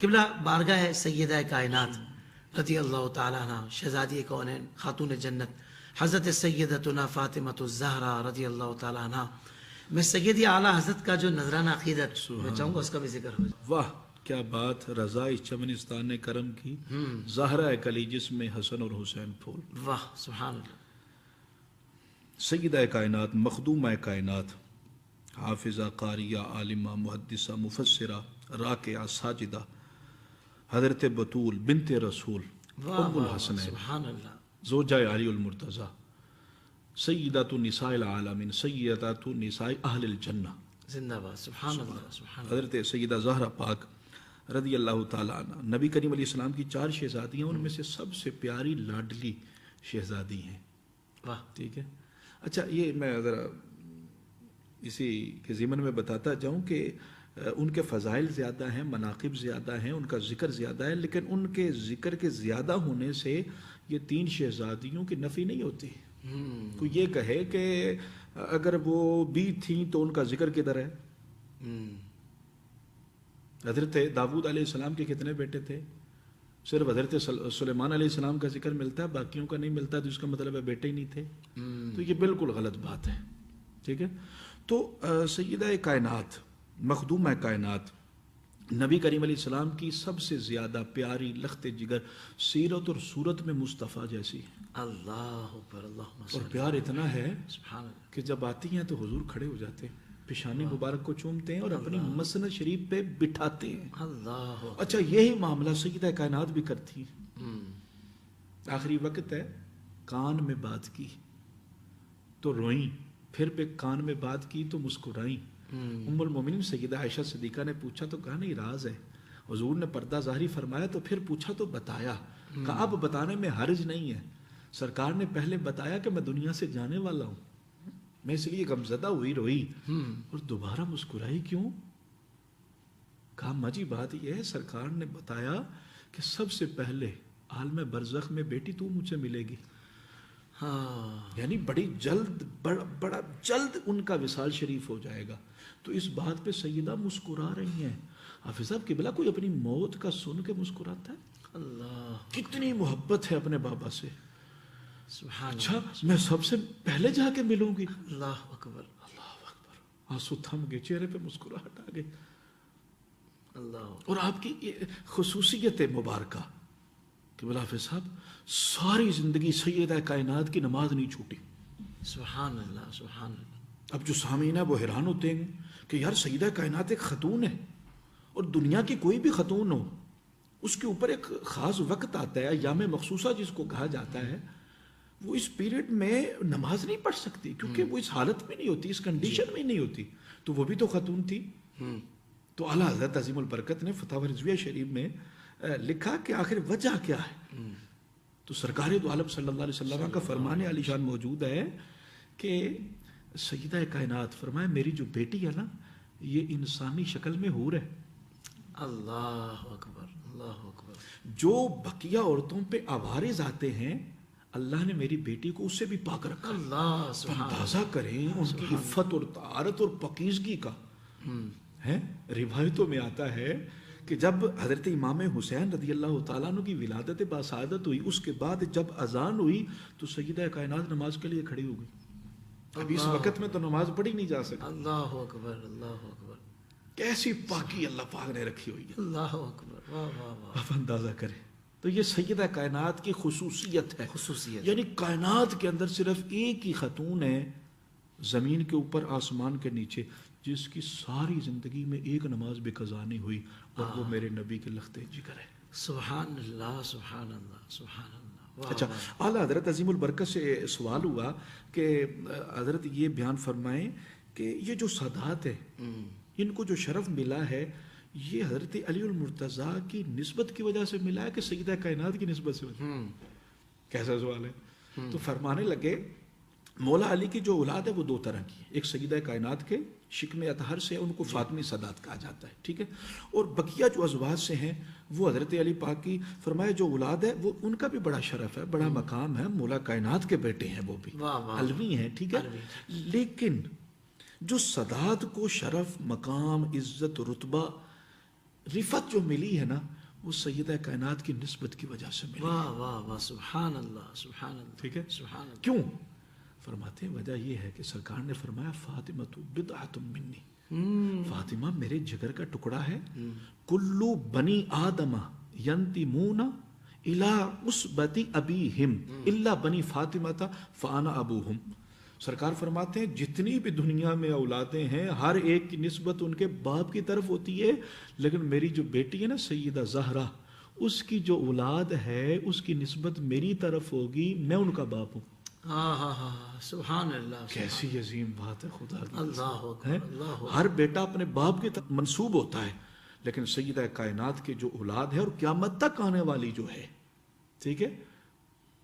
قبلہ بارگاہ سیدہ کائنات رضی اللہ تعالیٰ عنہ شہزادی کونین خاتون جنت حضرت سیدتنا فاطمہ الزہرا رضی اللہ تعالیٰ عنہ میں سیدی اعلیٰ حضرت کا جو نذرانہ عقیدت میں چاہوں گا اس کا بھی ذکر ہو جائے. واہ کیا بات. رضا چمنستان نے کرم کی زہرا کلی جس میں حسن اور حسین پھول. واہ سبحان اللہ. سیدہ کائنات مخدومہ کائنات حافظہ قاریہ عالمہ محدثہ مفسرہ راکعہ ساجدہ حضرت بطول بنت رسول ام الحسنین سبحان اللہ. زوجہ علی المرتضی سیدۃ نساء العالمین سیدۃ نساء اہل الجنہ زندہ باد. سبحان اللہ سبحان اللہ. حضرت سیدہ زہرا پاک رضی اللہ تعالیٰ عنہ نبی کریم علیہ السلام کی 4 شہزادیاں ان میں سے سب سے پیاری لاڈلی شہزادی ہیں. واہ. ٹھیک ہے. اچھا یہ میں ذرا اسی کے ضمن میں بتاتا جاؤں کہ ان کے فضائل زیادہ ہیں مناقب زیادہ ہیں ان کا ذکر زیادہ ہے لیکن ان کے ذکر کے زیادہ ہونے سے یہ 3 شہزادیوں کی نفی نہیں ہوتی. کوئی یہ کہے کہ اگر وہ بھی تھیں تو ان کا ذکر کدھر ہے. حضرت داؤد علیہ السلام کے کتنے بیٹے تھے؟ صرف حضرت سلیمان علیہ السلام کا ذکر ملتا ہے باقیوں کا نہیں ملتا تو اس کا مطلب ہے بیٹے ہی نہیں تھے. تو یہ بالکل غلط بات ہے. ٹھیک ہے. تو سیدہ کائنات مخدومہ کائنات نبی کریم علیہ السلام کی سب سے زیادہ پیاری لخت جگر سیرت اور صورت میں مصطفیٰ جیسی ہے. اللہ اکبر. اللہ اور پیار اتنا ہے سبحان اللہ کہ جب آتی ہیں تو حضور کھڑے ہو جاتے ہیں پیشانی مبارک کو چومتے ہیں اور اپنی مسند شریف پہ بٹھاتے ہیں. اللہ. اچھا یہی معاملہ سیدہ کائنات بھی کرتی ہیں. آخری وقت ہے کان میں بات کی تو روئیں پھر پہ کان میں بات کی تو مسکرائیں. ام المومنین سیدہ عائشہ صدیقہ نے پوچھا تو کہا نہیں راز ہے. حضور نے پردہ ظاہری فرمایا تو پھر پوچھا تو بتایا. کہا اب بتانے میں حرج نہیں ہے. سرکار نے پہلے بتایا کہ میں دنیا سے جانے والا ہوں میں اس لیے غمزدہ ہوئی روئی اور دوبارہ مسکرائی کیوں؟ کہا ماں جی بات یہ ہے سرکار نے بتایا کہ سب سے پہلے عالم برزخ میں بیٹی تو مجھ سے ملے گی. یعنی بڑی جلد بڑا جلد ان کا وصال شریف ہو جائے گا. تو اس بات پہ سیدہ مسکرا رہی ہیں. حافظ صاحب قبلہ کوئی اپنی موت کا سن کے مسکراتا ہے؟ اللہ. کتنی محبت ہے اپنے بابا سے. سبحان اچھا میں سب سے پہلے جا کے ملوں گی. اللہ اکبر. اللہ اکبر. آنسو تھم گئے چہرے پہ مسکراہٹ آ گئی. اللہ. اور آپ کی یہ خصوصیت مبارکہ کہ بلا حافظ صاحب ساری زندگی سیدہ کائنات کی نماز نہیں چھوٹی. سبحان اللہ سبحان اللہ. اب جو سامعین ہے وہ حیران ہوتے ہیں کہ یار سیدہ کائنات ایک خاتون ہے اور دنیا کی کوئی بھی خاتون ہو اس کے اوپر ایک خاص وقت آتا ہے ایام مخصوصہ جس کو کہا جاتا ہے وہ اس پیریڈ میں نماز نہیں پڑھ سکتی کیونکہ وہ اس حالت میں نہیں ہوتی اس کنڈیشن میں نہیں ہوتی. تو وہ بھی تو خاتون تھی. تو اعلیٰ حضرت عظیم البرکت نے فتاوی رضویہ شریف میں لکھا کہ آخر وجہ کیا ہے. تو سرکار دو عالم صلی اللہ علیہ وسلم کا فرمان علی شان موجود ہے کہ سیدہ کائنات فرمائے میری جو بیٹی ہے نا یہ انسانی شکل میں حور ہے. اللہ اکبر. اللہ اکبر. جو بقیہ عورتوں پہ عوارض آتے ہیں اللہ نے میری بیٹی کو اس سے بھی پاک رکھا. اللہ سبحان. اندازہ کریں ان کی عفت اور طہارت اور پاکیزگی کا. ہے روایتوں میں آتا ہے کہ جب حضرت امام حسین رضی اللہ تعالیٰ عنہ کی ولادت باسعادت ہوئی اس کے بعد جب اذان ہوئی تو سیدہ کائنات نماز کے لیے کھڑی ہو گئی. اب اس وقت میں تو نماز پڑھی نہیں جا سکتی. اللہ اکبر. اللہ اکبر. کیسی پاکی اللہ پاک نے رکھی ہوئی ہے. اللہ اکبر. واہ واہ واہ. آپ اندازہ کریں. تو یہ سیدہ کائنات کی خصوصیت ہے. خصوصیت یعنی کائنات کے اندر صرف ایک ہی خاتون ہے زمین کے اوپر آسمان کے نیچے جس کی ساری زندگی میں ایک نماز بھی قضا نہیں ہوئی اور وہ میرے نبی کے لخت جگر ہے. سبحان اللہ سبحان اللہ سبحان اللہ. اچھا اعلیٰ حضرت عظیم البرکت سے سوال ہوا کہ حضرت یہ بیان فرمائیں کہ یہ جو سادات ہے ان کو جو شرف ملا ہے یہ حضرت علی المرتضیٰ کی نسبت کی وجہ سے ملا ہے کہ سیدہ کائنات کی نسبت سے ملا؟ کیسا سوال ہے. تو فرمانے لگے مولا علی کی جو اولاد ہے وہ 2 طرح کی ہے. ایک سیدہ کائنات کے شکم اطہر سے ان کو فاطمی سادات کہا جاتا ہے. ٹھیک ہے. اور بقیہ جو ازواج سے ہیں وہ حضرت علی پاک کی فرمایا جو اولاد ہے وہ ان کا بھی بڑا شرف ہے بڑا مقام ہے. مولا کائنات کے بیٹے ہیں وہ بھی علوی ہیں. ٹھیک ہے. لیکن جو سادات کو شرف مقام عزت رتبہ رفت جو ملی ہے نا وہ سیدہ کائنات کی نسبت کی وجہ سے ملی. واہ واہ واہ، سبحان اللہ سبحان اللہ. ٹھیک ہے، سبحان اللہ. کیوں؟ فرماتے ہیں وجہ یہ ہے کہ سرکار نے فرمایا فاطمہ تو بدعۃ منی، فاطمہ میرے جگر کا ٹکڑا ہے. کلو بنی آدم ینتمون الی عصبۃ ابیہم الا بنی فاطمہ فانا ابوہم. سرکار فرماتے ہیں جتنی بھی دنیا میں اولادیں ہیں ہر ایک کی نسبت ان کے باپ کی طرف ہوتی ہے، لیکن میری جو بیٹی ہے نا سیدہ زہرا، اس کی جو اولاد ہے اس کی نسبت میری طرف ہوگی، میں ان کا باپ ہوں. ہاں ہاں ہاں، سبحان اللہ. کیسی عظیم بات ہے خدا کی. اللہ اکبر، ہے؟ اللہ اکبر. ہر بیٹا اپنے باپ کی طرف منسوب ہوتا ہے، لیکن سیدہ کائنات کے جو اولاد ہے اور قیامت تک آنے والی جو ہے، ٹھیک ہے،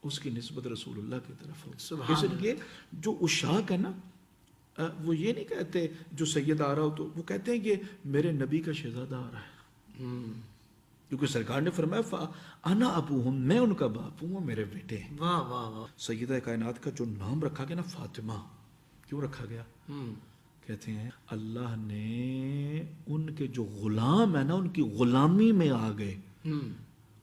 اس کی نسبت رسول اللہ کی طرف ہو. سبحان اس لیے جو اشاق ہے نا وہ یہ نہیں کہتے جو سید آ رہا ہو تو وہ کہتے ہیں کہ میرے نبی کا شہزادہ آ رہا ہے، کیونکہ سرکار نے فرمایا انا ابوہم، میں ان کا باپ ہوں، وہ میرے بیٹے ہیں. واہ واہ واہ. سیدہ کائنات کا جو نام رکھا گیا نا فاطمہ، کیوں رکھا گیا؟ کہتے ہیں اللہ نے ان کے جو غلام ہے نا ان کی غلامی میں آ گئے،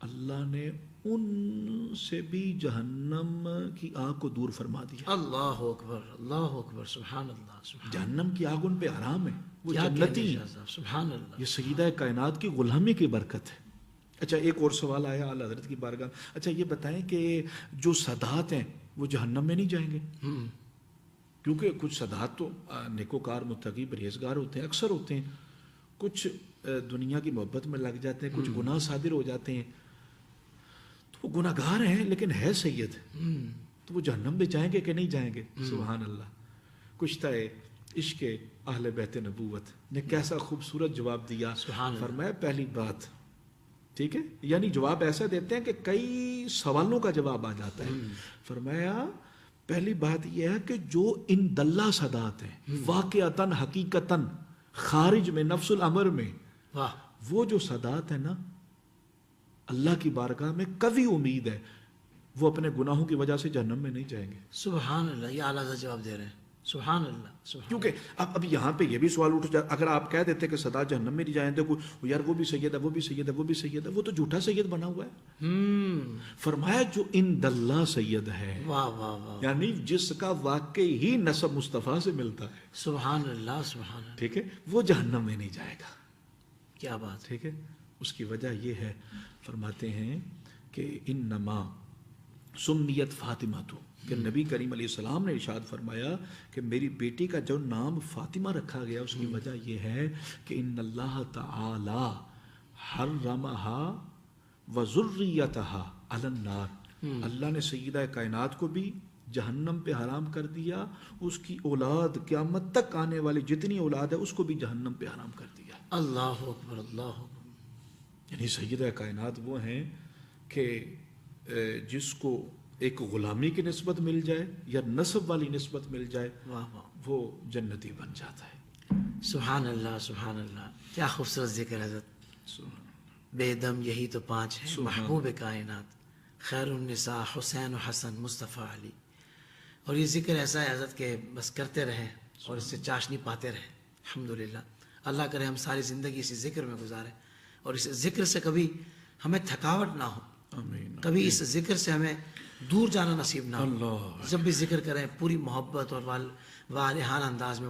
اللہ نے ان سے بھی جہنم کی آگ کو دور فرما دیا. اللہ اکبر، اللہ اکبر، سبحان اللہ سبحان. جہنم کی آگ ان پہ حرام ہے، وہ کیا جنتی کہنے ہیں. شاہ صاحب، سبحان اللہ. یہ سیدہ کائنات کی غلامی کی برکت ہے. اچھا ایک اور سوال آیا اعلیٰ حضرت کی بارگاہ، اچھا یہ بتائیں کہ جو سادات ہیں وہ جہنم میں نہیں جائیں گے؟ کیونکہ کچھ سادات تو نیکوکار متقی پرہیزگار ہوتے ہیں، اکثر ہوتے ہیں، کچھ دنیا کی محبت میں لگ جاتے ہیں، کچھ گناہ صادر ہو جاتے ہیں، تو وہ گناہ گار ہیں لیکن ہے سید، تو وہ جہنم میں جائیں گے کہ نہیں جائیں گے؟ سبحان اللہ. کشتہ عشق اہل بیت نبوت نے کیسا خوبصورت جواب دیا. فرمایا پہلی بات، ٹھیک ہے، یعنی جواب ایسا دیتے ہیں کہ کئی سوالوں کا جواب آ جاتا ہے. فرمایا پہلی بات یہ ہے کہ جو ان دلہ سادات ہیں واقعتاً حقیقتاً خارج میں نفس الامر میں، وہ جو سادات ہیں نا اللہ کی بارگاہ میں کبھی امید ہے وہ اپنے گناہوں کی وجہ سے جہنم میں نہیں جائیں گے. سبحان اللہ. یہ اعلیٰ حضرت جواب دے رہے ہیں. سبحان اللہ سبحان. کیونکہ اب یہاں پہ یہ بھی سوال اٹھ جائے، اگر آپ کہہ دیتے کہ سدا جہنم میں نہیں جائیں تو یار وہ بھی سید ہے، وہ بھی سید ہے، وہ بھی سید ہے، وہ تو جھوٹا سید بنا ہوا ہے. فرمایا جو ان دلہ سید ہے، واہ واہ واہ، یعنی جس کا واقعی ہی نسب مصطفیٰ سے ملتا ہے، سبحان اللہ سبحان اللہ. ٹھیک ہے، وہ جہنم میں نہیں جائے گا. کیا بات. ٹھیک ہے، اس کی وجہ یہ ہے، فرماتے ہیں کہ انما سمیت فاطمہ تو، کہ نبی کریم علیہ السلام نے ارشاد فرمایا کہ میری بیٹی کا جو نام فاطمہ رکھا گیا اس کی وجہ یہ ہے کہ ان اللہ تعالی حرمہا وذریتہا علی النار، اللہ نے سیدہ کائنات کو بھی جہنم پہ حرام کر دیا، اس کی اولاد قیامت تک آنے والی جتنی اولاد ہے اس کو بھی جہنم پہ حرام کر دیا. اللہ اکبر اللہ اکبر. یعنی سیدہ کائنات وہ ہیں کہ جس کو ایک غلامی کی نسبت مل جائے یا نسب والی نسبت مل جائے وہ جنتی بن جاتا ہے. سبحان اللہ سبحان اللہ. کیا خوبصورت ذکر حضرت. بے دم یہی تو پانچ ہیں، محبوب کائنات، خیر النساء، حسین و حسن، مصطفیٰ علی. اور یہ ذکر ایسا ہے حضرت کہ بس کرتے رہیں اور اس سے چاشنی پاتے رہیں. الحمدللہ. اللہ کرے ہم ساری زندگی اسی ذکر میں گزاریں اور اس ذکر سے کبھی ہمیں تھکاوٹ نہ ہو، کبھی اس ذکر سے ہمیں دور جانا نصیب نہ ہو. جب بھی ذکر کریں پوری محبت اور والہانہ انداز میں